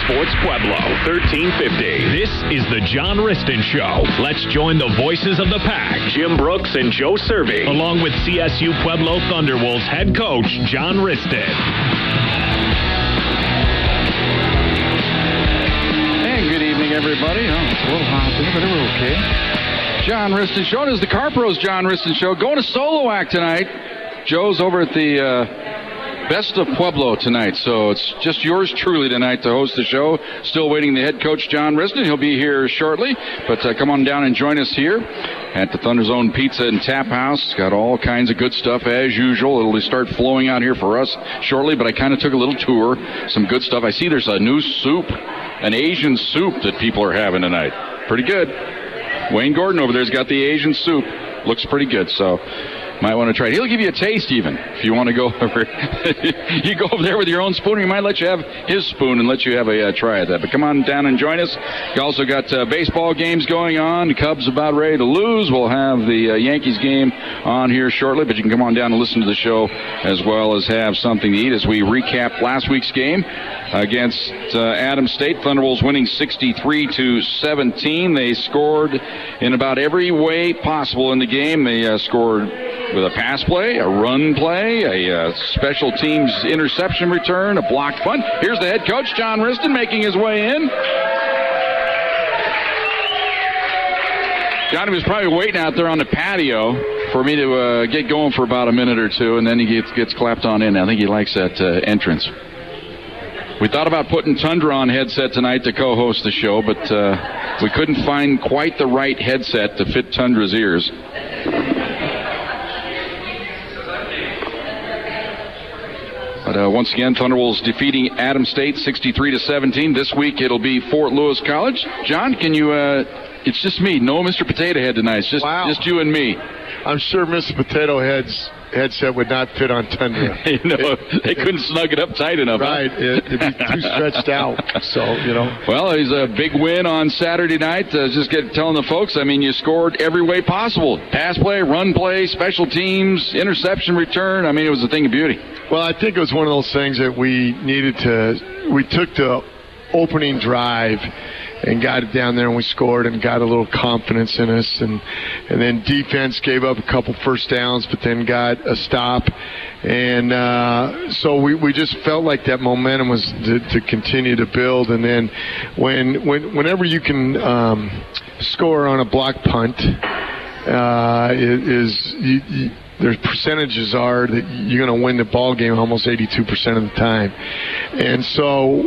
Sports Pueblo, 1350. This is the John Wristen Show. Let's join the voices of the pack, Jim Brooks and Joe Serby, along with CSU Pueblo Thunderwolves head coach, John Wristen. Hey, good evening, everybody. Oh, it's a little hot there, but we're okay. John Wristen Show. It is the Carpros John Wristen Show. Going to solo act tonight. Joe's over at the Best of Pueblo tonight, so it's just yours truly tonight to host the show. Still waiting the head coach, John Wristen. He'll be here shortly, but come on down and join us here at the Thunder Zone Pizza and Tap House. Got all kinds of good stuff as usual. It'll start flowing out here for us shortly, but I kind of took a little tour. Some good stuff. I see there's a new soup, an Asian soup that people are having tonight. Pretty good. Wayne Gordon over there's got the Asian soup. Looks pretty good, so might want to try it. He'll give you a taste even if you want to go over. You go over there with your own spoon, or he might let you have his spoon and let you have a try at that. But come on down and join us. You also got baseball games going on. The Cubs about ready to lose. We'll have the Yankees game on here shortly, but you can come on down and listen to the show as well as have something to eat as we recap last week's game against Adams State. Thunderwolves winning 63-17. They scored in about every way possible in the game. They scored with a pass play, a run play, a special teams interception return, a blocked punt. Here's the head coach, John Wristen, making his way in. Johnny was probably waiting out there on the patio for me to get going for about a minute or two, and then he gets clapped on in. I think he likes that entrance. We thought about putting Tundra on headset tonight to co-host the show, but we couldn't find quite the right headset to fit Tundra's ears. But once again, Thunderwolves defeating Adams State 63-17. This week it'll be Fort Lewis College. John, can you? It's just me. No Mr. Potato Head tonight. It's just you and me. I'm sure Mr. Potato Head's headset would not fit on Tundra. They couldn't snug it up tight enough. Right. It'd be too stretched out. So, Well, it was a big win on Saturday night. Telling the folks, you scored every way possible. Pass play, run play, special teams, interception return. It was a thing of beauty. Well, I think it was one of those things that we took the opening drive and got it down there, and we scored and got a little confidence in us, and then defense gave up a couple first downs, but then got a stop, and so we just felt like that momentum was to continue to build. And then whenever you can score on a block punt, their percentages are that you're going to win the ball game almost 82% of the time, and so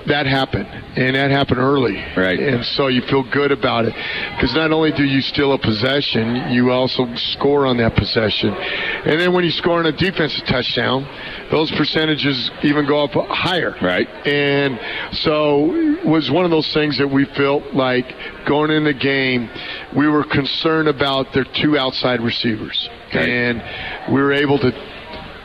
that happened, and that happened early. Right. And so you feel good about it, because not only do you steal a possession, you also score on that possession. And then when you score on a defensive touchdown, those percentages even go up higher. Right. And so it was one of those things that we felt like going in the game, we were concerned about their two outside receivers. Okay. And we were able to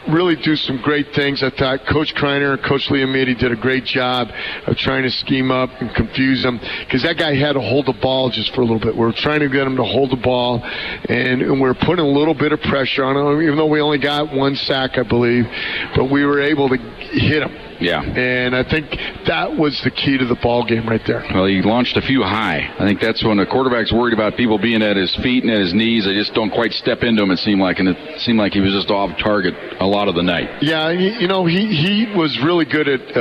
really do some great things. I thought Coach Kreiner and Coach Liamidi did a great job of trying to scheme up and confuse them, because that guy had to hold the ball just for a little bit. We were trying to get him to hold the ball, and we were putting a little bit of pressure on him, even though we only got one sack, I believe, but we were able to hit him. Yeah. And I think that was the key to the ball game right there. Well, he launched a few high. I think that's when a quarterback's worried about people being at his feet and at his knees. They just don't quite step into him, it seemed like. And it seemed like he was just off target a lot of the night. Yeah, he was really good at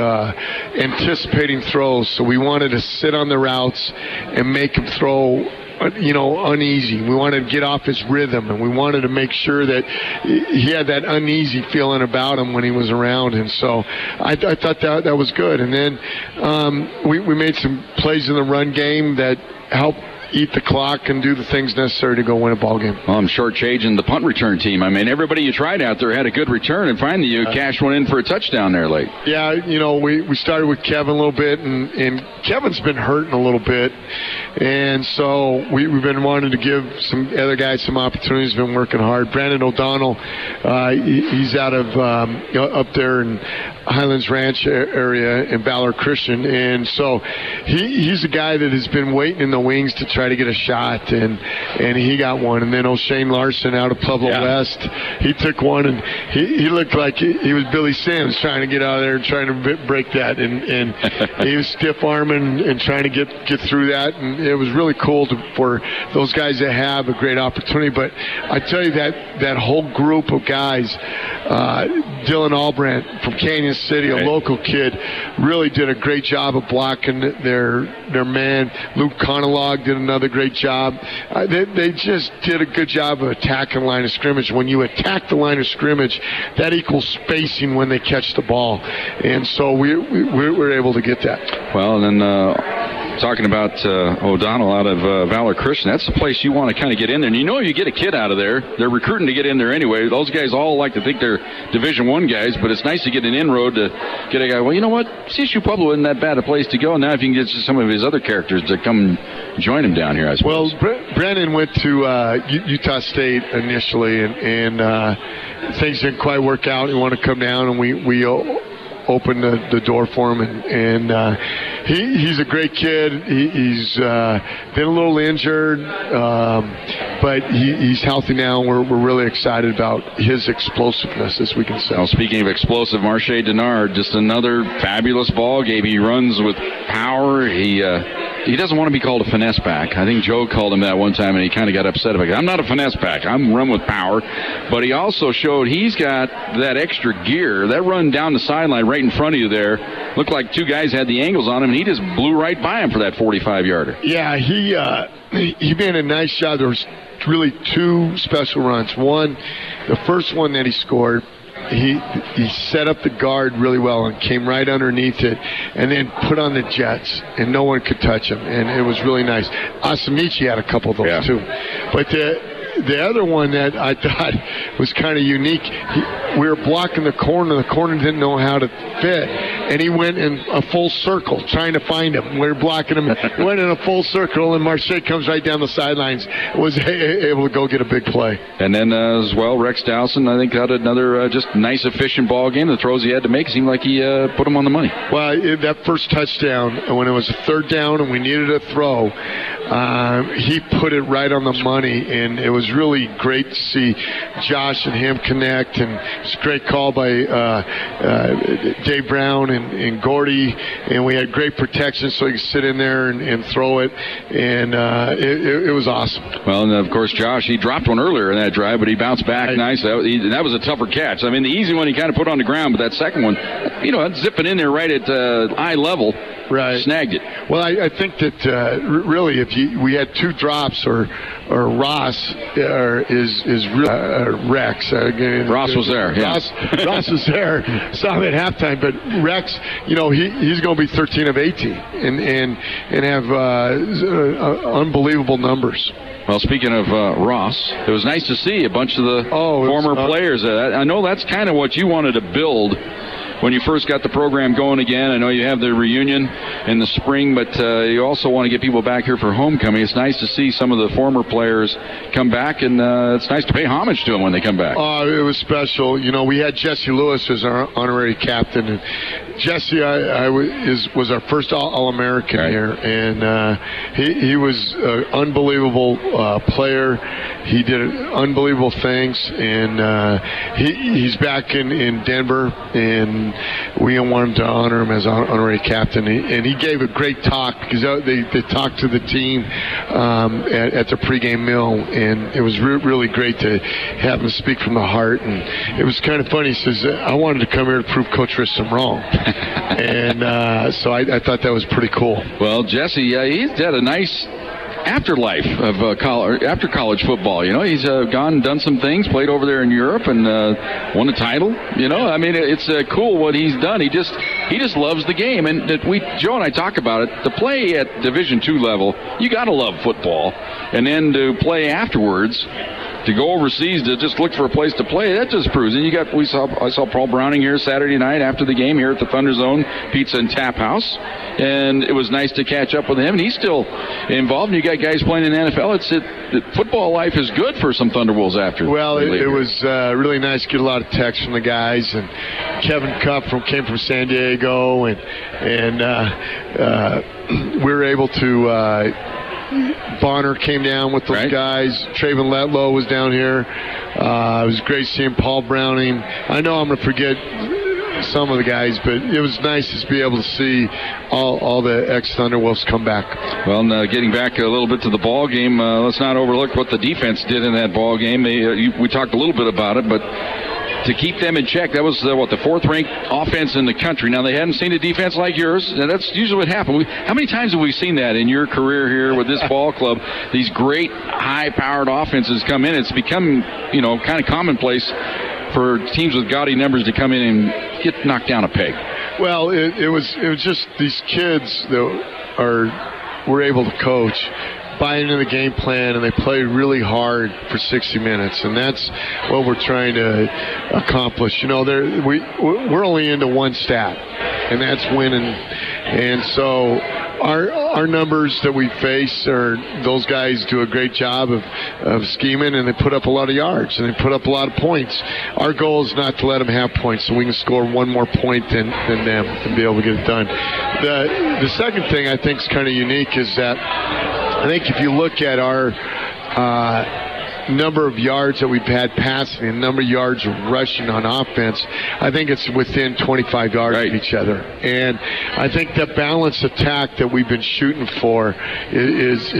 anticipating throws. So we wanted to sit on the routes and make him throw uneasy. We wanted to get off his rhythm, and we wanted to make sure that he had that uneasy feeling about him when he was around. And so I thought that was good. And then we made some plays in the run game that helped eat the clock and do the things necessary to go win a ball game. Well, I'm shortchanging the punt return team. Everybody you tried out there had a good return, and finally you cashed one in for a touchdown there late. Yeah, we started with Kevin a little bit, and Kevin's been hurting a little bit, and so we've been wanting to give some other guys some opportunities. Been working hard. Brandon O'Donnell, he's out of up there in Highlands Ranch area in Ballard Christian, and so he's a guy that has been waiting in the wings to try try to get a shot, and he got one. And then O'Shane Larson out of Pueblo West, he took one, and he looked like he was Billy Sims trying to get out of there and trying to break that, and he was stiff arming and trying to get through that, and it was really cool for those guys that have a great opportunity. But I tell you that whole group of guys, Dylan Albrandt from Canyon City, a local kid, really did a great job of blocking their man. Luke Conalog did another great job. They just did a good job of attacking line of scrimmage. When you attack the line of scrimmage, that equals spacing when they catch the ball, and so we were able to get that. Well, and then talking about O'Donnell out of Valor Christian, that's the place you want to kind of get in there. And you get a kid out of there. They're recruiting to get in there anyway. Those guys all like to think they're Division I guys, but it's nice to get an inroad to get a guy. Well, you know what? CSU Pueblo isn't that bad a place to go. Now if you can get some of his other characters to come join him down here, I suppose. Well, Brandon went to Utah State initially, and things didn't quite work out. He wanted to come down, and we opened the door for him, and he's a great kid. He's been a little injured, but he's healthy now. We're really excited about his explosiveness, as we can say. Well, speaking of explosive, Marche Denard, just another fabulous ball game. He runs with power. He doesn't want to be called a finesse back. I think Joe called him that one time, and he kind of got upset about it. I'm not a finesse back. I'm run with power. But he also showed he's got that extra gear. That run down the sideline right in front of you there looked like two guys had the angles on him, and he just blew right by him for that 45-yarder. Yeah, he made a nice job. There was really two special runs. One, the first one that he scored, he set up the guard really well and came right underneath it and then put on the jets, and no one could touch him, and it was really nice. Asamichi had a couple of those too. But the other one that I thought was kind of unique, we were blocking the corner didn't know how to fit, and he went in a full circle trying to find him. We were blocking him. He went in a full circle, and Marche comes right down the sidelines, was able to go get a big play. And then as well, Rex Dowson, I think, had another just nice, efficient ball game. The throws he had to make seemed like he put them on the money. Well, that first touchdown, when it was a third down and we needed a throw, he put it right on the money, and it was really great to see Josh and him connect, and it's a great call by Dave Brown and Gordy, and we had great protection so he could sit in there and throw it, and it was awesome. Well, and of course Josh, he dropped one earlier in that drive, but he bounced back nice. That was a tougher catch. I mean, the easy one he kind of put on the ground, but that second one, zipping in there right at eye level, snagged it. Well, I think that really, if we had two drops, or Ross is really Rex. Ross was there. Yeah. Ross was there. Saw him at halftime, but Rex, he's going to be 13 of 18 and have unbelievable numbers. Well, speaking of Ross, it was nice to see a bunch of the former players. I know that's kind of what you wanted to build when you first got the program going again. I know you have the reunion in the spring, but you also want to get people back here for homecoming. It's nice to see some of the former players come back, and it's nice to pay homage to them when they come back. It was special. We had Jesse Lewis as our honorary captain, and Jesse was our first All-American here, and he was an unbelievable player. He did unbelievable things, and he's back in Denver, and we wanted to honor him as honorary captain. And he gave a great talk, because they talked to the team at the pregame meal, and it was really great to have him speak from the heart. And it was kind of funny. He says, I wanted to come here to prove Coach Wristen wrong. And so I thought that was pretty cool. Well, Jesse, he's had a nice afterlife of after college football. He's gone and done some things, played over there in Europe, and won a title. I mean, it's cool what he's done. He just loves the game, and Joe and I talk about it. To play at Division II level, you got to love football, and then to play afterwards, to go overseas to just look for a place to play, that just proves. And I saw Paul Browning here Saturday night after the game here at the Thunder Zone Pizza and Tap House, and it was nice to catch up with him. And he's still involved. And you got guys playing in the NFL. Football life is good for some Thunderwolves after. Well, it was really nice to get a lot of texts from the guys, and Kevin Cup came from San Diego, and we were able to Bonner came down with those guys. Traven Letlow was down here. It was great seeing Paul Browning. I know I'm going to forget some of the guys, but it was nice to be able to see all the ex-Thunderwolves come back. Well, getting back a little bit to the ball game, let's not overlook what the defense did in that ball game. We talked a little bit about it, but to keep them in check, that was the fourth-ranked offense in the country. Now, they hadn't seen a defense like yours, and that's usually what happens. How many times have we seen that in your career here with this ball club? These great, high-powered offenses come in. It's become, kind of commonplace for teams with gaudy numbers to come in and get knocked down a peg. Well, it was just these kids that were able to coach, buy into the game plan, and they played really hard for 60 minutes, and that's what we're trying to accomplish. We're only into one stat, and that's winning. And so our numbers that we face are those guys do a great job of scheming, and they put up a lot of yards, and they put up a lot of points. Our goal is not to let them have points, so we can score one more point than them and be able to get it done. The second thing I think is kind of unique is that I think if you look at our number of yards that we've had passing and number of yards rushing on offense, I think it's within 25 yards of each other. And I think the balanced attack that we've been shooting for is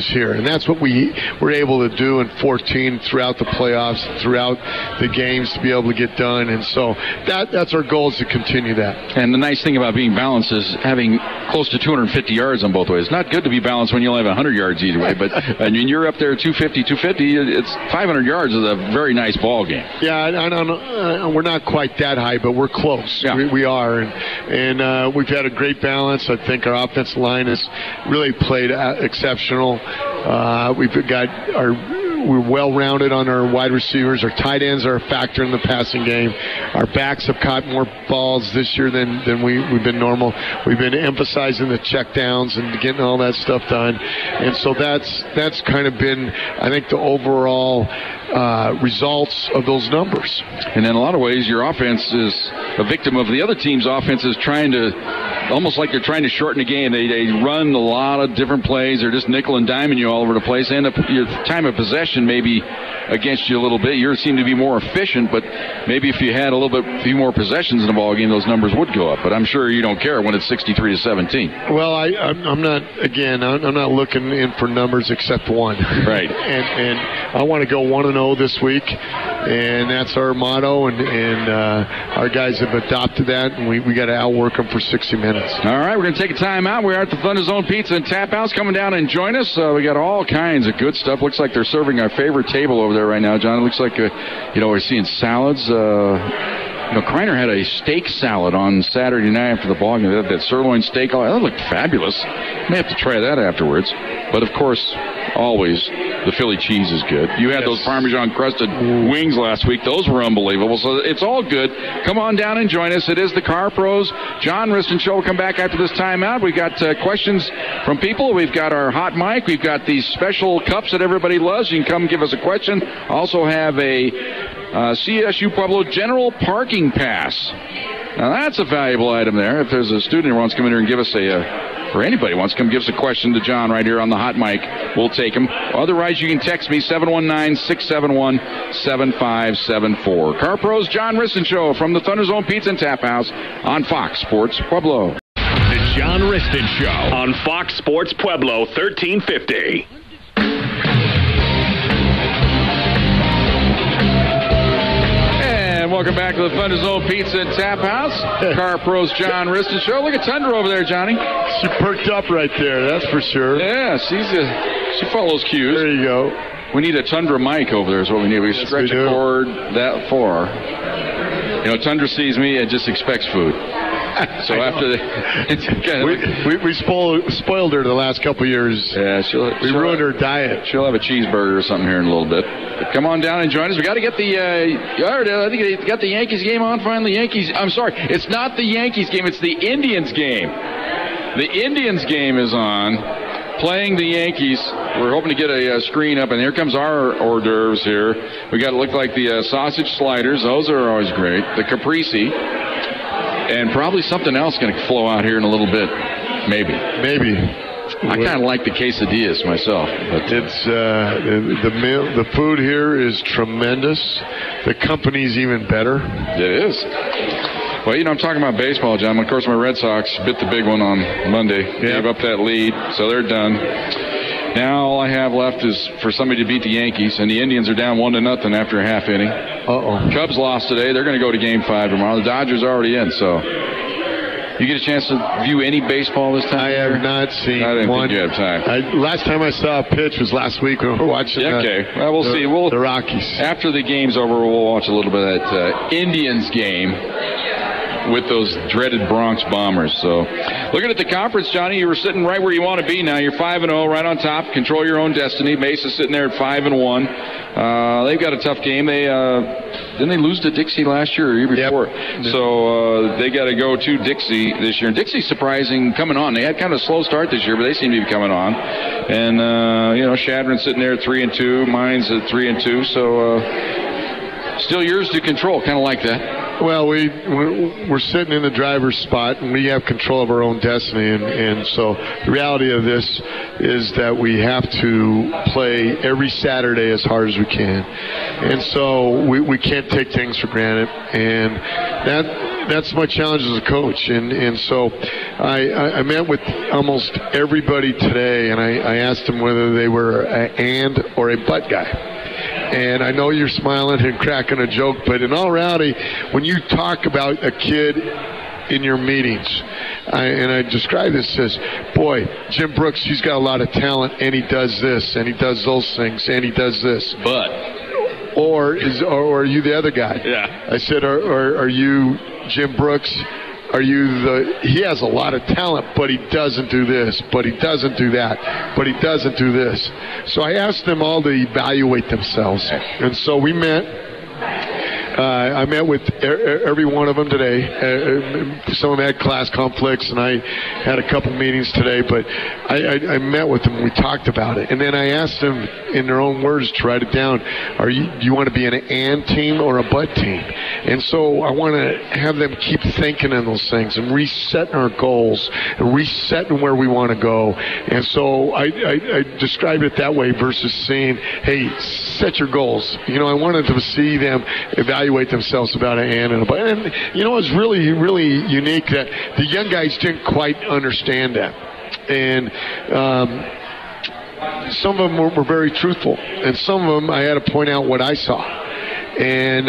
here. And that's what we were able to do in 14 throughout the playoffs, throughout the games to be able to get done. And so that's our goal, is to continue that. And the nice thing about being balanced is having close to 250 yards on both ways. It's not good to be balanced when you only have 100 yards either way, but I mean, you're up there 250. It's 500 yards is a very nice ball game. Yeah, I don't know. We're not quite that high, but we're close. Yeah. We are, and we've had a great balance. I think our offensive line has really played exceptional. We're well-rounded on our wide receivers. Our tight ends are a factor in the passing game. Our backs have caught more balls this year than we've been normal. We've been emphasizing the checkdowns and getting all that stuff done. And so that's kind of been, I think, the overall results of those numbers. And in a lot of ways, your offense is a victim of the other team's offense, is trying to, almost like they're trying to shorten the game. They run a lot of different plays. They're just nickel and diming you all over the place. And your time of possession maybe against you a little bit. You seem to be more efficient, but maybe if you had a few more possessions in the ball game, those numbers would go up. But I'm sure you don't care when it's 63-17. Well, I'm not looking in for numbers except one. Right. and I want to go 1-0 this week, and that's our motto. And our guys have adopted that, and we got to outwork them for 60 minutes. All right, we're going to take a time out. We're at the Thunder Zone Pizza and Tap House. Coming down and join us. We got all kinds of good stuff. Looks like they're serving our favorite table over there right now, John. It looks like we're seeing salads. Kreiner had a steak salad on Saturday night after the ball game. They had that sirloin steak. Oh, that looked fabulous. May have to try that afterwards. But, of course, always the Philly cheese is good. You had those Parmesan-crusted wings last week. Those were unbelievable. So it's all good. Come on down and join us. It is the Car Pros John Wristen Show. We'll come back after this timeout. We've got questions from people. We've got our hot mic. We've got these special cups that everybody loves. You can come give us a question. Also have a CSU Pueblo General Parking Pass. Now, that's a valuable item there. If there's a student who wants to come in here and give us or anybody wants to come give us a question to John right here on the hot mic, we'll take them. Otherwise, you can text me, 719-671-7574. Car Pros John Wristen Show from the Thunder Zone Pizza and Tap House on Fox Sports Pueblo. The John Wristen Show on Fox Sports Pueblo, 1350. Welcome back to the Thunder Zone Pizza and Tap House. Car Pros John Wristen Show. Look at Tundra over there, Johnny. She perked up right there, that's for sure. Yeah, she follows cues. There you go. We need a Tundra mic over there is what we need. We stretch a cord that far. Tundra sees me and just expects food. So after we spoiled her the last couple of years. Yeah, we ruined her diet. She'll have a cheeseburger or something here in a little bit. But come on down and join us. We got to get I think they got the Yankees game on finally. I'm sorry, it's not the Yankees game. It's the Indians game. The Indians game is on. Playing the Yankees. We're hoping to get a screen up, and here comes our hors d'oeuvres here. We got to look like the sausage sliders. Those are always great. The caprese. And probably something else going to flow out here in a little bit. Maybe. I kind of like the quesadillas myself. But It's the food here is tremendous. The company's even better. it is. Well, I'm talking about baseball, John. Of course, my Red Sox bit the big one on Monday. Gave up that lead, so they're done. Now all I have left is for somebody to beat the Yankees, and the Indians are down 1-0 after a half inning. Cubs lost today. They're going to go to Game 5 tomorrow. The Dodgers are already in, so... You get a chance to view any baseball this time? I have not seen I didn't one. think you had time. Last time I saw a pitch was last week when we were watching Well, we'll see. The Rockies. After the game's over, we'll watch a little bit of that Indians game with those dreaded Bronx Bombers. So, looking at the conference, Johnny, you were sitting right where you want to be now. You're 5-0, right on top. Control your own destiny. Mesa's sitting there at 5-1. They've got a tough game. Didn't they lose to Dixie last year or year before? Yep. So they got to go to Dixie this year. And Dixie's surprising coming on. They had kind of a slow start this year, but they seem to be coming on. And Shadron's sitting there at 3-2. Mine's at 3-2. So still yours to control. Kind of like that. Well, we're sitting in the driver's spot, and we have control of our own destiny. And so the reality of this is that we have to play every Saturday as hard as we can. And so we can't take things for granted. And that's my challenge as a coach. And so I met with almost everybody today, and I asked them whether they were an and or a but guy. And I know you're smiling and cracking a joke, but in all reality, when you talk about a kid in your meetings, I describe this as, boy, Jim Brooks, he's got a lot of talent, and he does this, and he does those things, and he does this. But. Or are you the other guy? Yeah. I said, are you Jim Brooks? He has a lot of talent, but he doesn't do this, but he doesn't do that, but he doesn't do this. So I asked them all to evaluate themselves. And so we met. I met with every one of them today. Some of them had class conflicts, and I had a couple meetings today, but I met with them. We talked about it. And then I asked them in their own words to write it down. Do you want to be an and team or a but team? And so I want to have them keep thinking in those things and resetting our goals and resetting where we want to go. And so I described it that way versus saying, hey, set your goals. I wanted to see them evaluate themselves about an and a but. And it's really, really unique that the young guys didn't quite understand that. And some of them were very truthful, and some of them I had to point out what I saw. And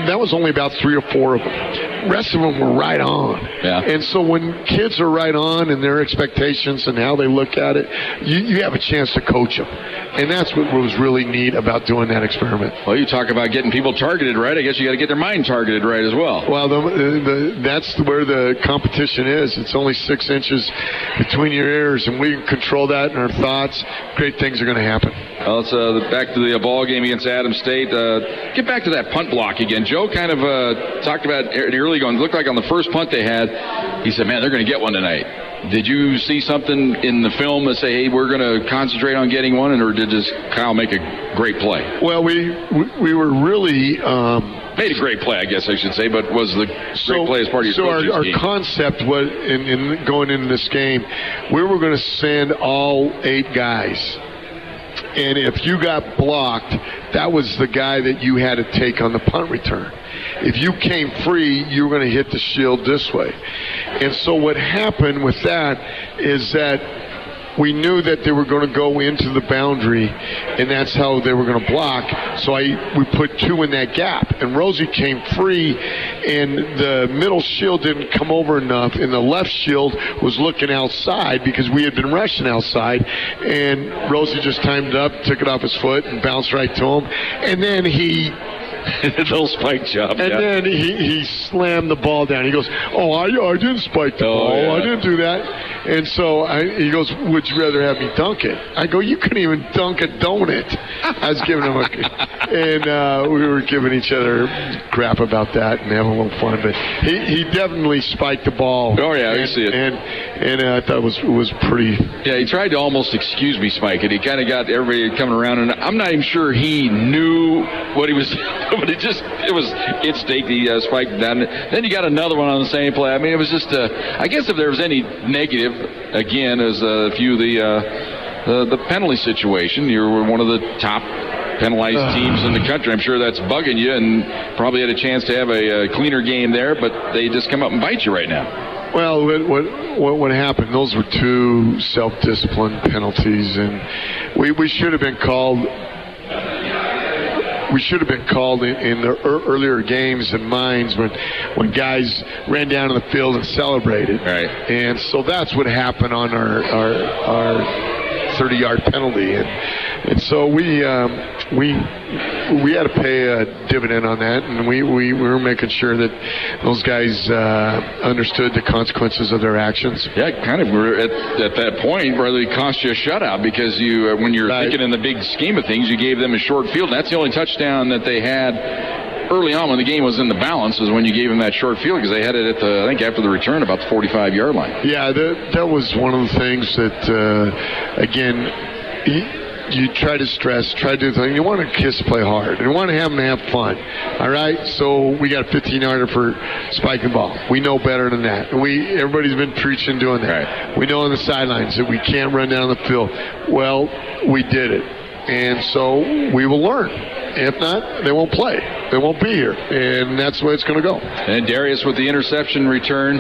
that was only about 3 or 4 of them. The rest of them were right on. Yeah. And so when kids are right on in their expectations and how they look at it, you have a chance to coach them. And that's what was really neat about doing that experiment. Well, you talk about getting people targeted right. I guess you got to get their mind targeted right as well. Well, that's where the competition is. It's only 6 inches between your ears, and we can control that in our thoughts. Great things are going to happen. Well, it's back to the ball game against Adams State. Get back to that punt block again. Joe kind of talked about it early going. It looked like on the first punt they had, he said, man, they're going to get one tonight. Did you see something in the film that say, hey, we're going to concentrate on getting one, or did just Kyle make a great play? Well, we were really... made a great play, I guess I should say, but was the great play as part of your coaching scheme? Our concept was, in going into this game, we were going to send all 8 guys. And if you got blocked, that was the guy that you had to take on the punt return. If you came free, you were going to hit the shield this way. And so what happened with that is that we knew that they were going to go into the boundary, and that's how they were going to block. So we put 2 in that gap. And Rosie came free, and the middle shield didn't come over enough, and the left shield was looking outside because we had been rushing outside. And Rosie just timed it up, took it off his foot, and bounced right to him. And then he... little spike job. And then he slammed the ball down. He goes, I didn't spike the ball. Yeah. I didn't do that. And so he goes, would you rather have me dunk it? I go, you couldn't even dunk a donut. I was giving him and we were giving each other crap about that and having a little fun. But he definitely spiked the ball. Oh, yeah, I see it. And I thought it was pretty. Yeah, he tried to almost excuse me spike it. He kind of got everybody coming around, and I'm not even sure he knew what he was But it was instinct. He spiked down. Then you got another one on the same play. I mean, it was just, I guess if there was any negative, again, as a few the penalty situation, you were one of the top penalized teams in the country. I'm sure that's bugging you, and probably had a chance to have a cleaner game there, but they just come up and bite you right now. Well, what happened? Those were two self-discipline penalties, and we should have been called. We should have been called in the earlier games and mines when guys ran down to the field and celebrated. Right. And so that's what happened on our 30-yard penalty, and so we had to pay a dividend on that, and we were making sure that those guys understood the consequences of their actions. Yeah, kind of. We're at that point where they cost you a shutout because you, when you're thinking in the big scheme of things, you gave them a short field. And that's the only touchdown that they had early on when the game was in the balance, was when you gave them that short field, because they had it at I think after the return about the 45-yard line. Yeah, that was one of the things that, again, you try to stress, try to do things. You want kids to play hard. You want to have them have fun. All right? So we got a 15-yarder for spiking ball. We know better than that. And everybody's been preaching doing that. Right. We know on the sidelines that we can't run down the field. Well, we did it. And so we will learn. If not, they won't play. They won't be here. And that's the way it's going to go. And Darius with the interception return.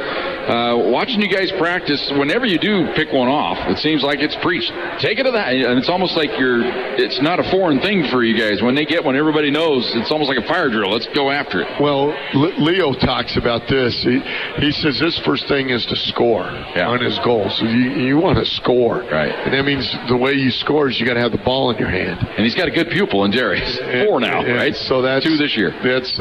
Watching you guys practice, whenever you do pick one off, it seems like it's preached. Take it to that. And it's almost like it's not a foreign thing for you guys. When they get one, everybody knows it's almost like a fire drill. Let's go after it. Well, Leo talks about this. He says this first thing is to score on his goals. So you want to score. Right. And that means the way you score is you got to have the ball in your hand. And he's got a good pupil in Darius. 4 now, right? So that's 2 this year. That's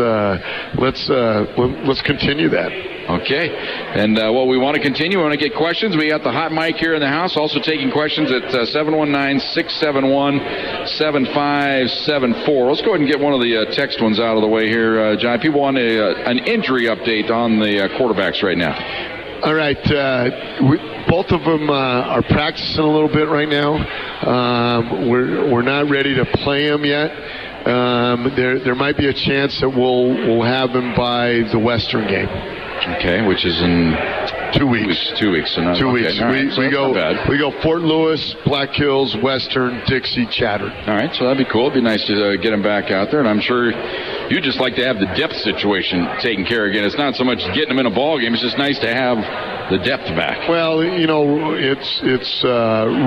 let's continue that. Okay. And what we want to continue, we want to get questions. We got the hot mic here in the house, also taking questions at 719-671-7574. Let's go ahead and get one of the text ones out of the way here, John. People want an injury update on the quarterbacks right now. All right. Both of them are practicing a little bit right now. We're not ready to play them yet. There might be a chance that we'll have them by the Western game. Okay, which is in 2 weeks. 2 weeks. So 2 weeks. Right. So we go Fort Lewis, Black Hills, Western, Dixie, Chatter. All right, so that'd be cool. It'd be nice to get them back out there, and I'm sure you'd just like to have the depth situation taken care of again. It's not so much getting them in a ball game; it's just nice to have the depth back. Well, it's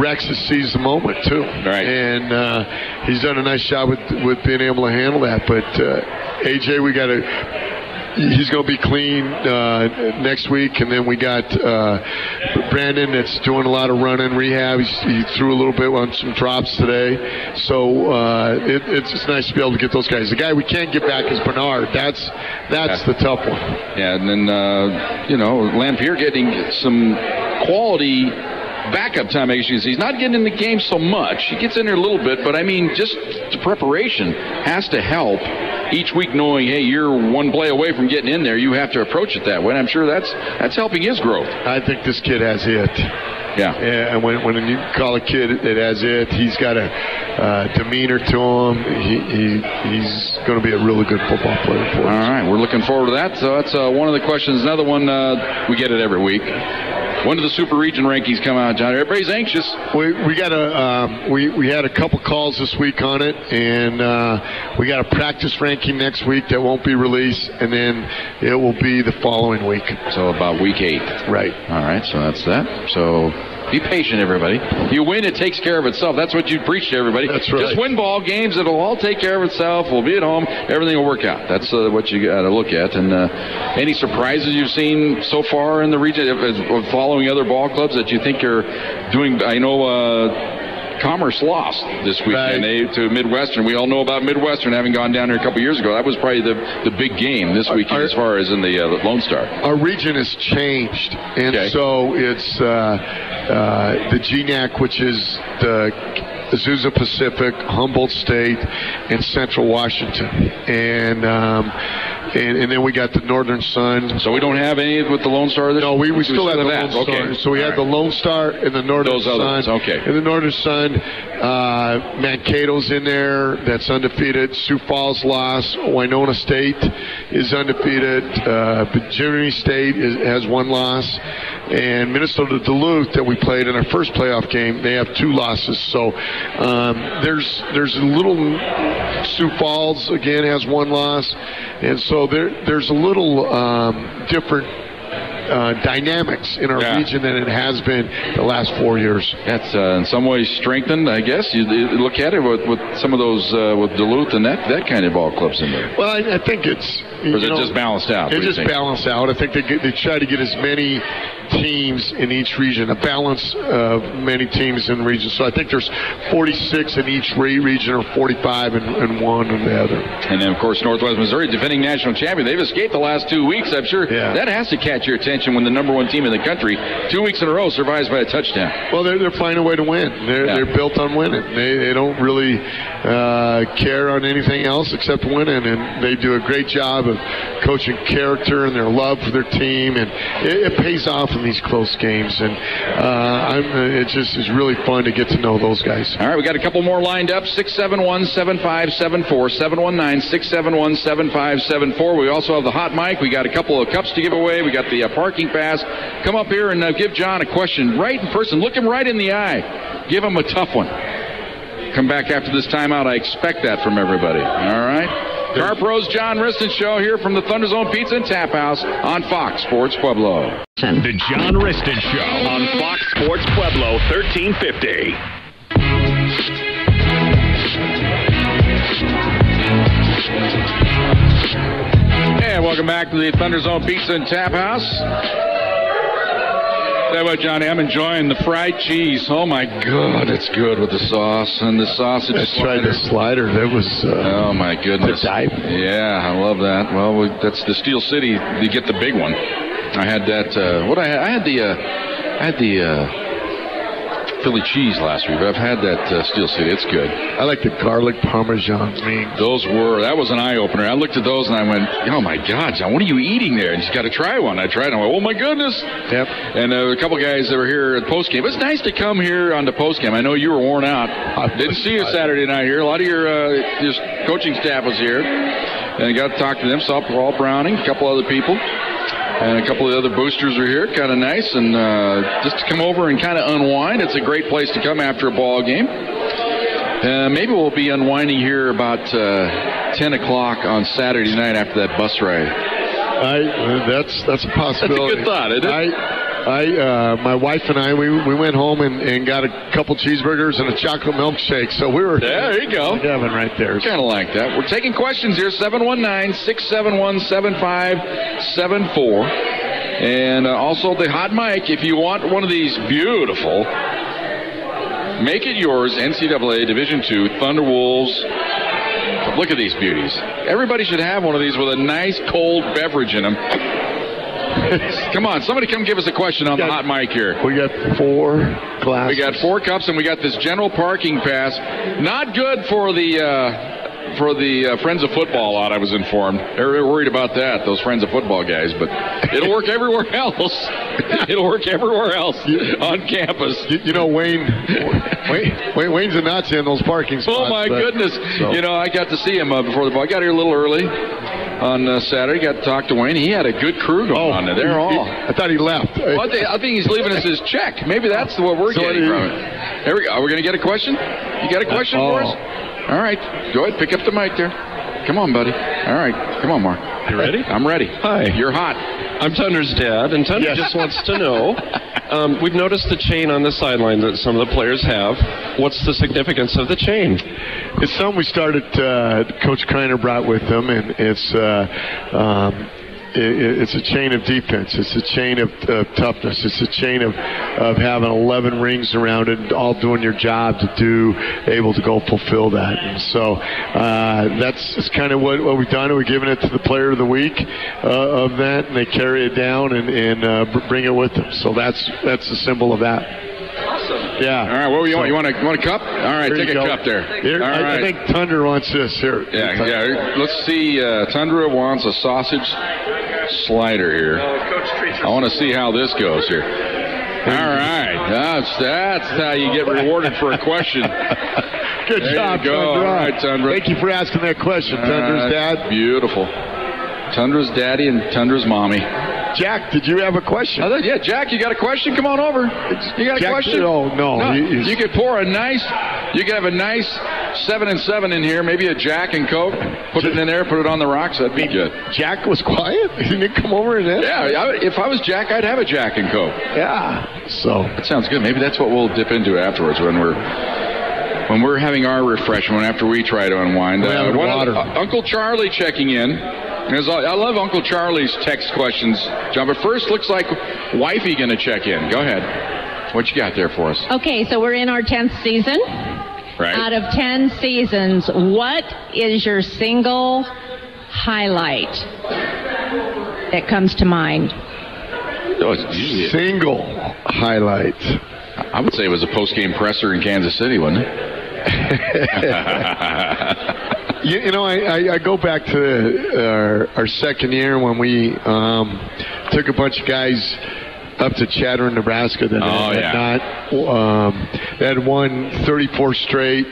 Rex has seized the moment too, right? And he's done a nice job with being able to handle that. But AJ, he's going to be clean next week, and then we got Brandon that's doing a lot of running rehab. He threw a little bit on some drops today, so it's just nice to be able to get those guys. The guy we can't get back is Bernard. That's the tough one. Yeah, and then Lampier getting some quality backup time. He's not getting in the game so much. He gets in there a little bit, but I mean, just the preparation has to help each week, knowing, hey, you're one play away from getting in there. You have to approach it that way. And I'm sure that's helping his growth. I think this kid has it. Yeah. And when you call a kid that has it, he's got a demeanor to him. He's going to be a really good football player for us. All right, we're looking forward to that. So that's one of the questions. Another one, we get it every week. When do the Super Region rankings come out, John? Everybody's anxious. We had a couple calls this week on it, and we got a practice ranking next week that won't be released, and then it will be the following week. So about week 8. Right. All right, so that's that. So be patient, everybody. You win, it takes care of itself. That's what you preach to everybody. That's right. Just win ball games. It'll all take care of itself. We'll be at home. Everything will work out. That's what you got to look at. And any surprises you've seen so far in the region, following other ball clubs that you think are doing? I know Commerce lost this weekend to Midwestern. We all know about Midwestern having gone down there a couple years ago. That was probably the big game this weekend as far as in the Lone Star. Our region has changed, and so it's the GNAC, which is the Azusa Pacific, Humboldt State, and Central Washington. And and then we got the Northern Sun. So we don't have any with the Lone Star? No, we still have the Lone Star. Okay. So we had the Lone Star and the Northern Sun. Okay. And the Northern Sun, Mankato's in there. That's undefeated. Sioux Falls lost. Winona State is undefeated. Virginia State has one loss. And Minnesota Duluth that we played in our first playoff game, they have 2 losses. So there's a little. Sioux Falls again has 1 loss, and so there's a little different dynamics in our region than it has been the last 4 years. That's in some ways strengthened, I guess. You look at it with some of those with Duluth and that kind of ball clubs in there. Well, I think it's. Or is it just balanced out? It just balanced out. I think they try to get as many teams in each region, a balance of many teams in the region. So I think there's 46 in each region, or 45 in one or the other. And then, of course, Northwest Missouri, defending national champion. They've escaped the last 2 weeks. I'm sure that has to catch your attention when the number 1 team in the country, 2 weeks in a row, survives by a touchdown. Well, they're finding a way to win. They're built on winning. They don't really care on anything else except winning, and they do a great job of coaching character and their love for their team, and it pays off in these close games, and it just is really fun to get to know those guys. All right, we got a couple more lined up. 671-7574, 719-671-7574. We also have the hot mic. We got a couple of cups to give away. We got the parking pass. Come up here and give John a question right in person. Look him right in the eye. Give him a tough one. Come back after this timeout. I expect that from everybody. All right? Car Pros John Wristen Show here from the Thunder Zone Pizza and Tap House on Fox Sports Pueblo. The John Wristen Show on Fox Sports Pueblo 1350. And welcome back to the Thunder Zone Pizza and Tap House. Tell you what, Johnny, I'm enjoying the fried cheese. Oh, my God, it's good with the sauce and the sausage. I tried the slider. That was... oh, my goodness. Yeah, I love that. Well, that's the Steel City. You get the big one. I had that... I had the Philly cheese last week, but I've had that Steel City. It's good. I like the garlic Parmesan wings. That was an eye-opener. I looked at those and I went, oh, my God, John, what are you eating there? And you got to try one. I tried and I went, oh, my goodness. Yep. And a couple guys that were here at postgame. It's nice to come here on the postgame. I know you were worn out. Didn't see you Saturday night here. A lot of your coaching staff was here. And I got to talk to them. Saw Paul Browning, a couple other people. And a couple of the other boosters are here, kind of nice, and just to come over and kind of unwind. It's a great place to come after a ball game. Maybe we'll be unwinding here about 10 o'clock on Saturday night after that bus ride. That's a possibility. That's a good thought, isn't it? My wife and I, we went home and got a couple cheeseburgers and a chocolate milkshake. So we were there. You go, Kevin, right there. Kind of like that. We're taking questions here. 719-671-7574, and also the hot mic. If you want one of these beautiful, make it yours. NCAA Division II Thunderwolves. Look at these beauties. Everybody should have one of these with a nice cold beverage in them. Come on, somebody come give us a question on the hot mic here. We got 4 glasses. We got 4 cups, and we got this general parking pass. Not good for the Friends of Football lot, I was informed. They're worried about that, those Friends of Football guys, but it'll work everywhere else. It'll work everywhere else on campus. You know, Wayne's a Nazi in those parking spots. Oh, my goodness. So. You know, I got to see him before the ball. I got here a little early on Saturday. Got to talk to Wayne. He had a good crew going on there. They're all. I thought he left. Well, I think he's leaving us his check. Maybe that's what we're getting from it. Here we go. Are we going to get a question? You got a question for us? All right. Go ahead. Pick up the mic there. Come on, buddy. All right. Come on, Mark. You ready? I'm ready. Hi. You're hot. I'm Tunder's dad, and Tunder just wants to know, we've noticed the chain on the sideline that some of the players have. What's the significance of the chain? It's something we started, Coach Kreiner brought with him, and it's a chain of defense. It's a chain of toughness. It's a chain of having 11 rings around it, all doing your job able to go fulfill that. And so that's kind of what we've done. We're giving it to the player of the week of that, and they carry it down and bring it with them. So that's the symbol of that. Awesome. Yeah. All right, what do you want? You want a cup? All right, take a cup there. Here, all right. I think Tundra wants this. Here. Yeah. Let's see. Tundra wants a sausage slider here. I want to see how this goes here. All right. That's how you get rewarded for a question. Good job, Tundra. All right, Tundra. Thank you for asking that question, Tundra's dad. Beautiful. Tundra's daddy and Tundra's mommy. Jack, did you have a question? Yeah, Jack, you got a question? Come on over. You got a question? Oh, no. You could pour you could have a nice 7 and 7 in here, maybe a Jack and Coke. Put it in there, put it on the rocks. That'd be good. Jack was quiet? He didn't come over and ask? Yeah, if I was Jack, I'd have a Jack and Coke. Yeah. So that sounds good. Maybe that's what we'll dip into afterwards when we're having our refreshment after we try to unwind. Uncle Charlie checking in. I love Uncle Charlie's text questions, John. But first, looks like Wifey going to check in. Go ahead. What you got there for us? Okay, so we're in our 10th season. Right. Out of 10 seasons, what is your single highlight that comes to mind? Single highlight. I would say it was a post-game presser in Kansas City, wasn't it? I go back to our second year when we took a bunch of guys up to Chattering, Nebraska that had won 34 straight,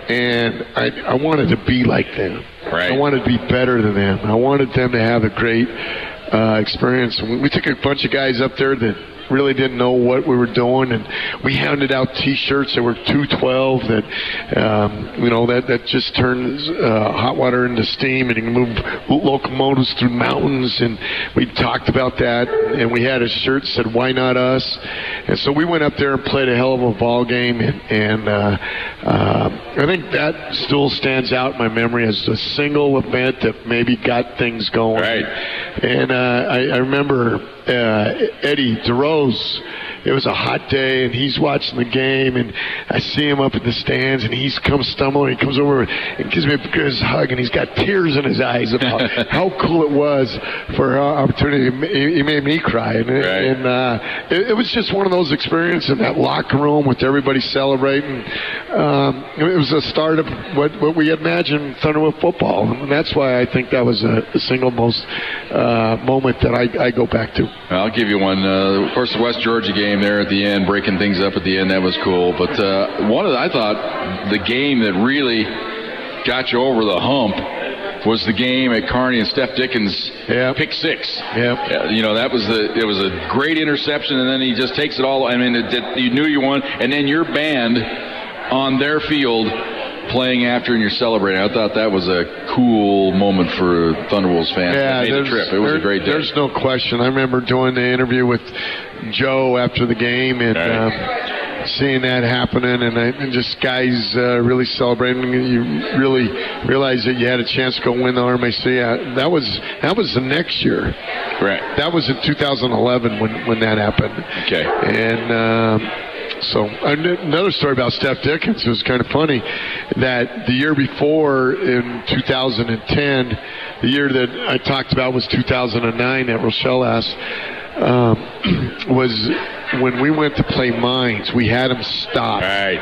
and I wanted to be like them. Right. I wanted to be better than them. I wanted them to have a great experience. We took a bunch of guys up there that really didn't know what we were doing, and we handed out T-shirts that were 212 that just turns hot water into steam, and you can move locomotives through mountains. And we talked about that, and we had a shirt that said "Why not us?" And so we went up there and played a hell of a ball game, and I think that still stands out in my memory as a single event that maybe got things going. Right. And I remember Eddie DeRose. It was a hot day, and he's watching the game, and I see him up in the stands, and he's come stumbling. He comes over and gives me a good hug, and he's got tears in his eyes about how cool it was for our opportunity. He made me cry, and it was just one of those experiences in that locker room with everybody celebrating. It was the start of what we imagined Thunderwood football, and that's why I think that was the single most moment that I go back to. I'll give you one. Of course, the West Georgia game there at the end, breaking things up at the end, that was cool. But I thought the game that really got you over the hump was the game at Kearney and Steph Dickens' pick six. Yep. It was a great interception, and then he just takes it all. I mean, you knew you won, and then your band on their field playing after and you're celebrating. I thought that was a cool moment for Thunderwolves fans. Yeah, the trip. It was a great day. There's no question. I remember doing the interview with Joe after the game and seeing that happening, and just guys really celebrating. You really realize that you had a chance to go win the RMAC. That was the next year. Right. That was in 2011 when that happened. Okay. And so another story about Steph Dickens. It was kind of funny that the year before, in 2010, the year that I talked about was 2009 at Rochelle asked, was when we went to play Mines. We had them stopped. Right.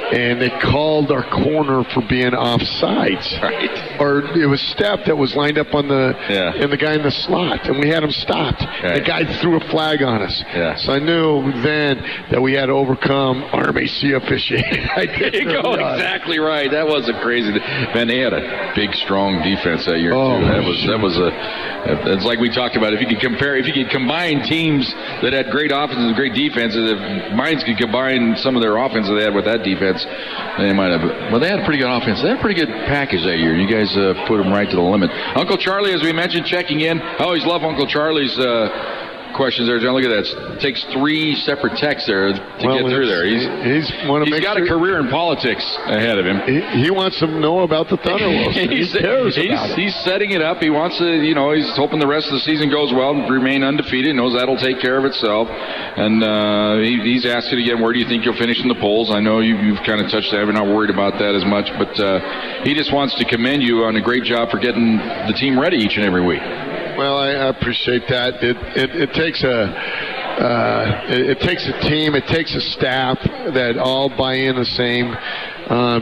And they called our corner for being offsides. Right. Or it was Steph that was lined up on and the guy in the slot, and we had him stopped. Right. The guy threw a flag on us. Yeah. So I knew then that we had to overcome RMAC officiating. There you go. Exactly right. That was a crazy. Man, they had a big, strong defense that year too. It's like we talked about. If you could combine teams that had great offenses and great defenses, if Mines could combine some of their offense that they had with that defense, they might have. Well, they had a pretty good offense. They had a pretty good package that year. You guys put them right to the limit. Uncle Charlie, as we mentioned, checking in. I always love Uncle Charlie's questions there, John. Look at that. It takes 3 separate texts there to get through there. He's got a career in politics ahead of him. He wants to know about the Thunderwolves. He's setting it up. He wants to, he's hoping the rest of the season goes well and remain undefeated. Knows that'll take care of itself. And he's asking again, where do you think you'll finish in the polls? I know you've kind of touched that. We're not worried about that as much. But he just wants to commend you on a great job for getting the team ready each and every week. Well, I appreciate that. It takes a it takes a team, it takes a staff that all buy in the same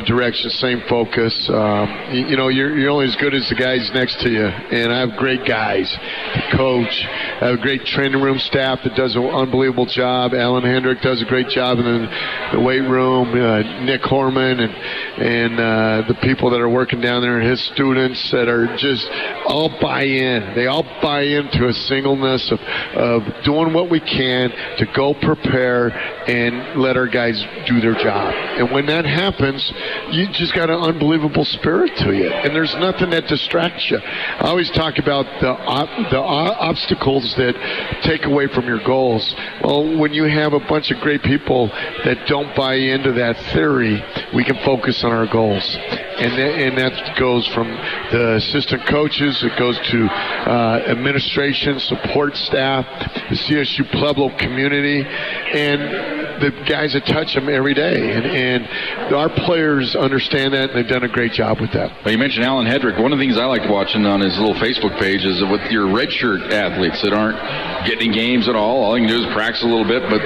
direction, same focus. You're only as good as the guys next to you, and I have great guys to coach. I have a great training room staff that does an unbelievable job. Alan Hendrick does a great job in the weight room. Nick Horman and the people that are working down there, and his students that are just all buy in. They all buy into a singleness of doing what we can to go prepare and let our guys do their job. And when that happens, you just got an unbelievable spirit to you, and there's nothing that distracts you. I always talk about the obstacles that take away from your goals. Well, when you have a bunch of great people that don't buy into that theory, we can focus on our goals. And that goes from the assistant coaches, it goes to administration, support staff, the CSU Pueblo community, and the guys that touch them every day. And our players understand that, and they've done a great job with that. Well, you mentioned Alan Hedrick. One of the things I liked watching on his little Facebook page is with your redshirt athletes that aren't getting games at all. All you can do is practice a little bit, but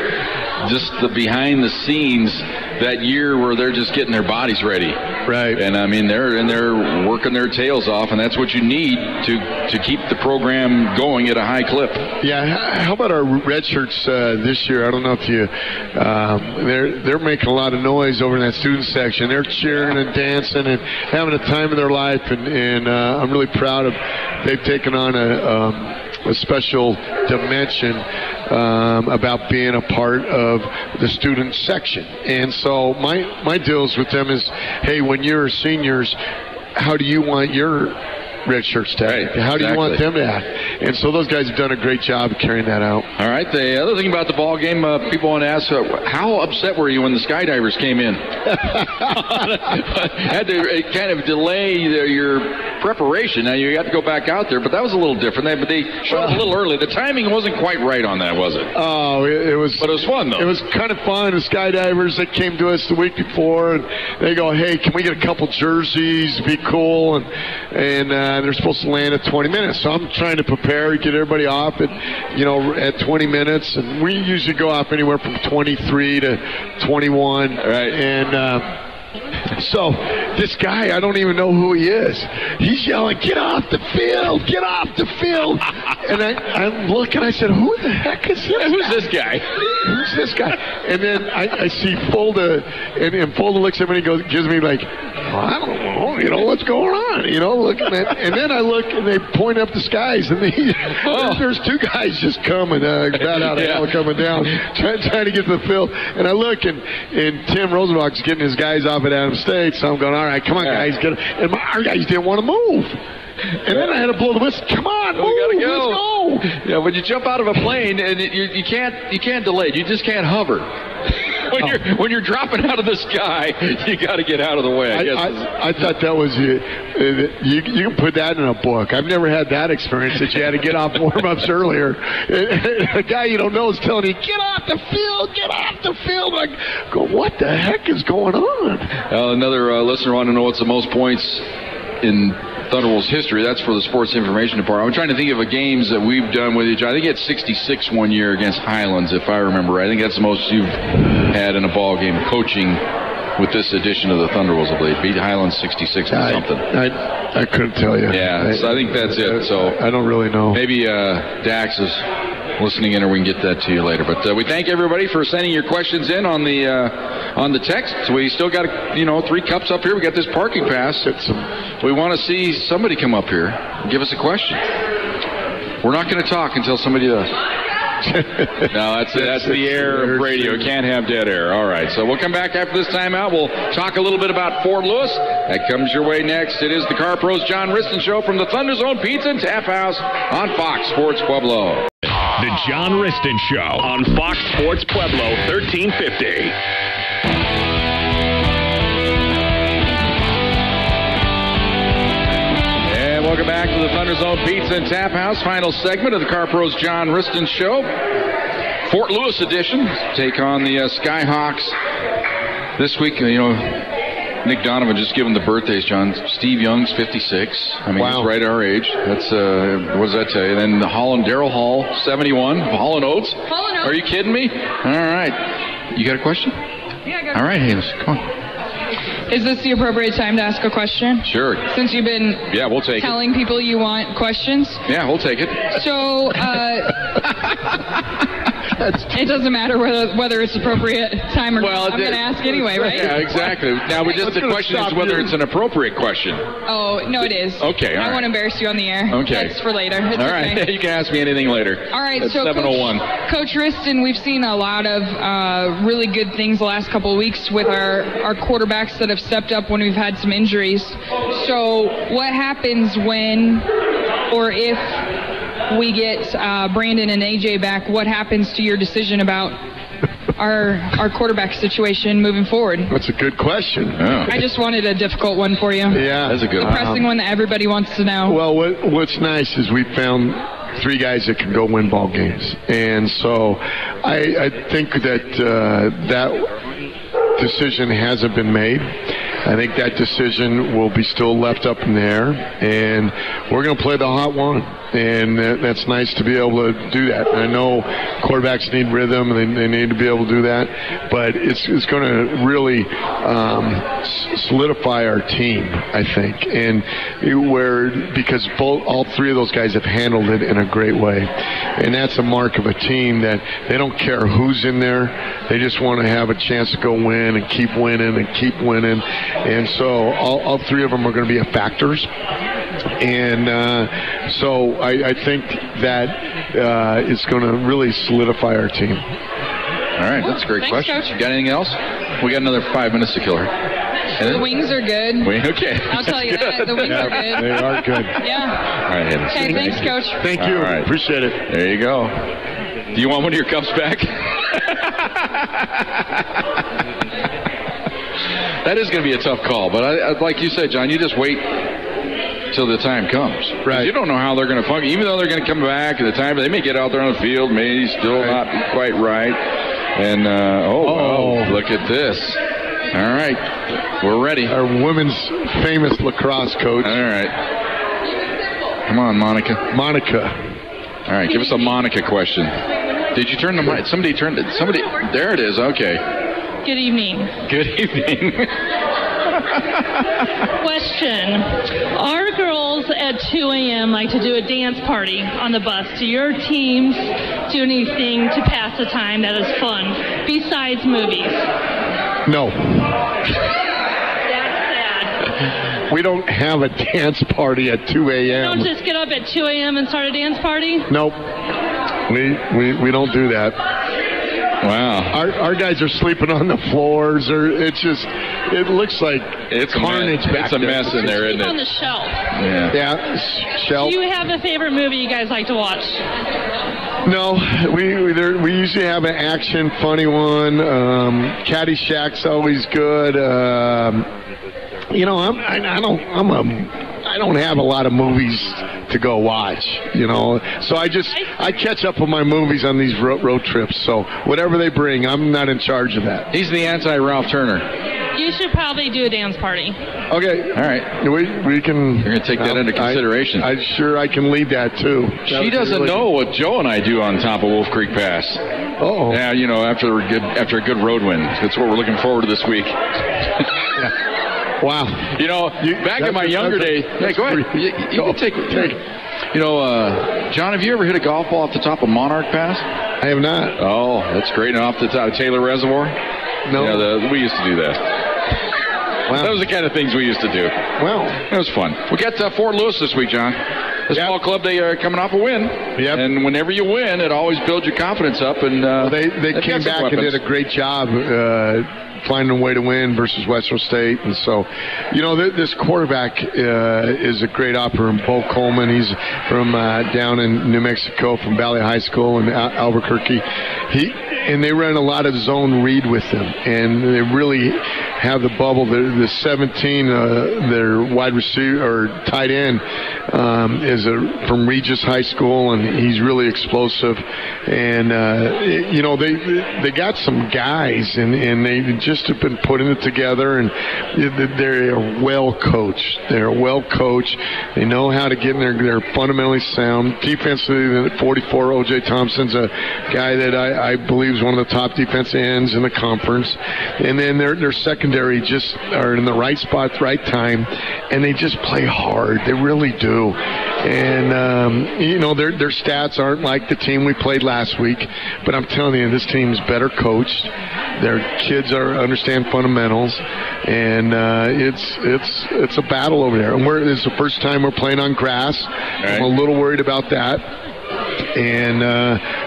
just the behind the scenes that year where they're just getting their bodies ready. Right. And I mean, they're working their tails off, and that's what you need to keep the program going at a high clip. Yeah. How about our red shirts this year? I don't know if you. They're making a lot of noise over in that student section. They're cheering and dancing and having a time of their life, and I'm really proud of. They've taken on a special dimension about being a part of the student section. And so my deals with them is, hey, when you're seniors, how do you want your red shirts to act? Right, how do you want them to act? And so those guys have done a great job of carrying that out. All right. The other thing about the ball game, people want to ask, how upset were you when the skydivers came in? Had to kind of delay your preparation. Now you got to go back out there, but that was a little different. But they showed up a little early. The timing wasn't quite right on that, was it? Oh, it was. But it was fun, though. It was kind of fun. The skydivers that came to us the week before, and they go, "Hey, can we get a couple jerseys? Be cool." And they're supposed to land at 20 minutes. So I'm trying to prepare, get everybody off at 20 minutes, and we usually go off anywhere from 23 to 21. Right. And so this guy, I don't even know who he is. He's yelling, "Get off the field! Get off the field!" And I look and I said, "Who the heck is this? Who's this guy? Who's this guy?" And then I see Folda, and Folda looks at me and he gives me like, "I don't know, what's going on?" Looking at, and then I look and they point up the skies, and there's two guys just coming, bat out of hell coming down, trying to get to the field. And I look and Tim Rosenbach's getting his guys off at Adams State, so I'm going, "All right, come on, guys, get it." And our guys didn't want to move. And then I had to blow the whistle. Come on, move, we gotta go. Let's go. Yeah, when you jump out of a plane, and you can't delay. You just can't hover. When you're dropping out of the sky, you got to get out of the way. I thought that was you can put that in a book. I've never had that experience that you had to get off warm-ups earlier. A guy you don't know is telling you, "Get off the field, get off the field." I go, "What the heck is going on?" Another listener wanted to know what's the most points in Thunderbolts history. That's for the Sports Information Department. I'm trying to think of games that we've done with each other. I think he had 66 one year against Highlands, if I remember right. I think that's the most you've had in a ball game coaching with this edition of the Thunderbolts. I believe beat Highlands 66 to something. I couldn't tell you. Yeah, so I think that's it. So I don't really know. Maybe Dax is listening in, or we can get that to you later. But we thank everybody for sending your questions in on the text. So we still got 3 cups up here. We got this parking pass. We want to see somebody come up here and give us a question. We're not going to talk until somebody does. No, that's the air of radio. You can't have dead air. All right, so we'll come back after this timeout. We'll talk a little bit about Fort Lewis. That comes your way next. It is the Car Pros John Wristen Show from the Thunder Zone Pizza and Tap House on Fox Sports Pueblo. The John Wristen Show on Fox Sports Pueblo 1350. Welcome back to the Thunder Zone Pizza and Tap House. Final segment of the Car Pros John Wristen Show. Fort Lewis edition. Take on the Skyhawks this week. Nick Donovan just giving the birthdays, John. Steve Young's 56. I mean, wow. He's right our age. That's what does that tell you? And then Daryl Hall, 71. Hall and Oates. Hall and Oates. Are you kidding me? All right. You got a question? Yeah, I got All right, Halis, come on. Is this the appropriate time to ask a question? Sure. Since you've been we'll take telling people you want questions. Yeah, we'll take it. So, it doesn't matter whether it's appropriate time or not. I'm going to ask anyway, right? Yeah, exactly. Now, the question is whether it's an appropriate question. Oh, no, it is. Okay, all right. I won't embarrass you on the air. Okay. That's for later. It's all right. okay. You can ask me anything later. All right, That's so 7:01. Coach Wristen, we've seen a lot of really good things the last couple of weeks with our quarterbacks that have stepped up when we've had some injuries. So what happens when or if we get Brandon and AJ back? What happens to your decision about our quarterback situation moving forward? That's a good question. Oh. I just wanted a difficult one for you. Yeah. That's a good one. A pressing one that everybody wants to know. Well, what's nice is we found 3 guys that can go win ball games. And so I think that that decision hasn't been made. I think that decision will be still left up in the air, and we're going to play the hot one, and that's nice to be able to do that. And I know quarterbacks need rhythm, and they need to be able to do that, but it's going to really solidify our team, I think, and because all 3 of those guys have handled it in a great way, and that's a mark of a team that they don't care who's in there, they just want to have a chance to go win and keep winning and keep winning. And so all 3 of them are going to be factors. And so I think that it's going to really solidify our team. All right, that's a great question. Coach. You got anything else? We got another 5 minutes to kill her. The wings are good. Okay. I'll tell you that. The wings are good. They are good. Yeah. All right, Halis. Okay, thanks, Coach. Thank you. All right. Appreciate it. There you go. Do you want one of your cups back? That is going to be a tough call, but like you said, John, you just wait till the time comes. Right. You don't know how they're going to function. Even though they're going to come back at the time, they may get out there on the field, may still not be quite right. And, look at this. All right. We're ready. Our women's famous lacrosse coach. All right. Come on, Monica. Monica. All right, give us a Monica question. Did you turn the mic? Somebody. There it is. Okay. Good evening. Good evening. Question. Our girls at 2 a.m. like to do a dance party on the bus. Do your teams do anything to pass the time that is fun besides movies? No. That's sad. We don't have a dance party at 2 a.m. Don't just get up at 2 a.m. and start a dance party? Nope. We don't do that. Wow. Our guys are sleeping on the floors, or it looks like it's carnage back there. It's a mess in there, isn't it? On the shelf. Yeah, shelf. Do you have a favorite movie you guys like to watch? No, we usually have an action, funny one. Caddyshack's always good. I don't have a lot of movies to go watch, so I catch up on my movies on these road trips. So whatever they bring, I'm not in charge of that. He's the anti-Ralph Turner. You should probably do a dance party. Okay, all right. We can. You're going to take that into consideration. I can lead that too. She doesn't know what Joe and I do on top of Wolf Creek Pass. Oh. Yeah, after a good road win. That's what we're looking forward to this week. Wow. Back in my younger days. Yeah, go ahead. You can take. John, have you ever hit a golf ball off the top of Monarch Pass? I have not. Oh, that's great. And off the top of Taylor Reservoir? No. We used to do that. Wow. That was the kind of things we used to do. Well, it was fun. We got Fort Lewis this week, John. This ball club, they are coming off a win. Yep. And whenever you win, it always builds your confidence up. And they came back and did a great job finding a way to win versus Western State. And so, this quarterback is a great operator, Bo Coleman. He's from down in New Mexico, from Valley High School in Albuquerque. And they ran a lot of zone read with him, and they really have the bubble. The 17, their wide receiver or tight end, is from Regis High School, and he's really explosive. And they got some guys, and they just have been putting it together. And they're well coached. They're well coached. They know how to get in there. They're fundamentally sound. Defensively, 44, O.J. Thompson's a guy that I believe is one of the top defense ends in the conference. And then their secondary just are in the right spot, right time, and they just play hard. They really do. And their stats aren't like the team we played last week, but I'm telling you, this team's better coached. Their kids understand fundamentals, and it's a battle over there. And it's the first time we're playing on grass. Right. I'm a little worried about that. And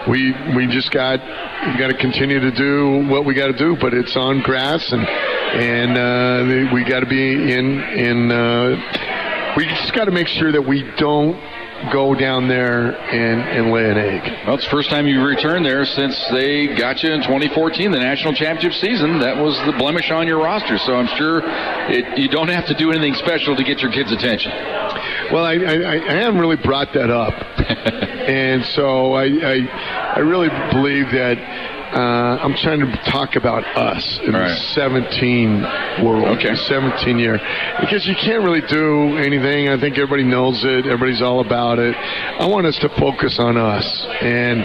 we just got to continue to do what we got to do, but it's on grass, and we got to be in. We just got to make sure that we don't go down there and lay an egg. Well, it's the first time you've returned there since they got you in 2014, the national championship season. That was the blemish on your roster, so I'm sure you don't have to do anything special to get your kids' attention. Well, I haven't really brought that up. And so I really believe that I'm trying to talk about us in the 17 world, okay. 17 year, because you can't really do anything. I think everybody knows it. Everybody's all about it. I want us to focus on us and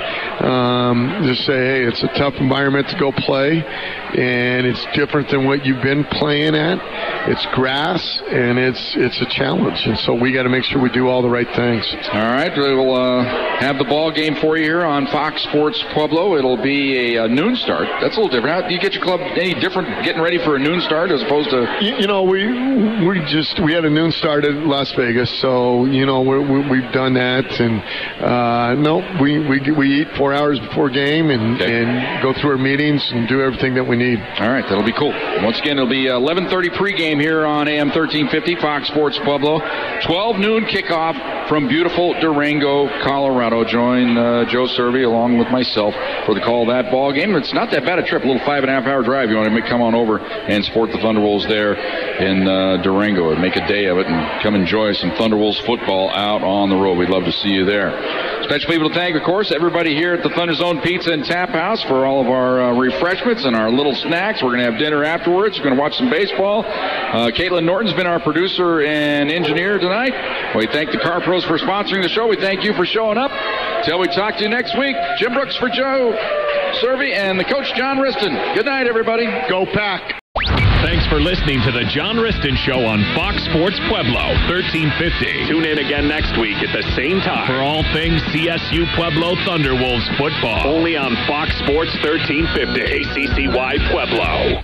just say, hey, it's a tough environment to go play, and it's different than what you've been playing at. It's grass, and it's a challenge, and so we got to make sure we do all the right things. All right, we'll have the ball game for you here on Fox Sports Pueblo. It'll be a noon start. That's a little different. How do you get your club any different getting ready for a noon start as opposed to? We had a noon start at Las Vegas, so we've done that, and we eat 4 hours before game and go through our meetings and do everything that we need. All right, that'll be cool. Once again, it'll be 11:30 pregame here on AM 1350 Fox Sports Pueblo. 12 noon kickoff from beautiful Durango, Colorado. Join Joe Servey along with myself for the call of that ball game. It's not that bad a trip, a little 5.5 hour drive. You want to come on over and support the Thunderwolves there in Durango and make a day of it and come enjoy some Thunderwolves football out on the road. We'd love to see you there. Special people to thank, of course, everybody here at the Thunder Zone Pizza and Tap House for all of our refreshments and our little snacks. We're going to have dinner afterwards. We're going to watch some baseball. Caitlin Norton's been our producer and engineer tonight. We thank the Car Pros for sponsoring the show. We thank you for showing up. Till we talk to you next week, Jim Brooks for Joe Servey and the coach, John Wristen. Good night, everybody. Go Pack. Thanks for listening to the John Wristen Show on Fox Sports Pueblo, 1350. Tune in again next week at the same time for all things CSU Pueblo Thunderwolves football. Only on Fox Sports 1350, KCCY Pueblo.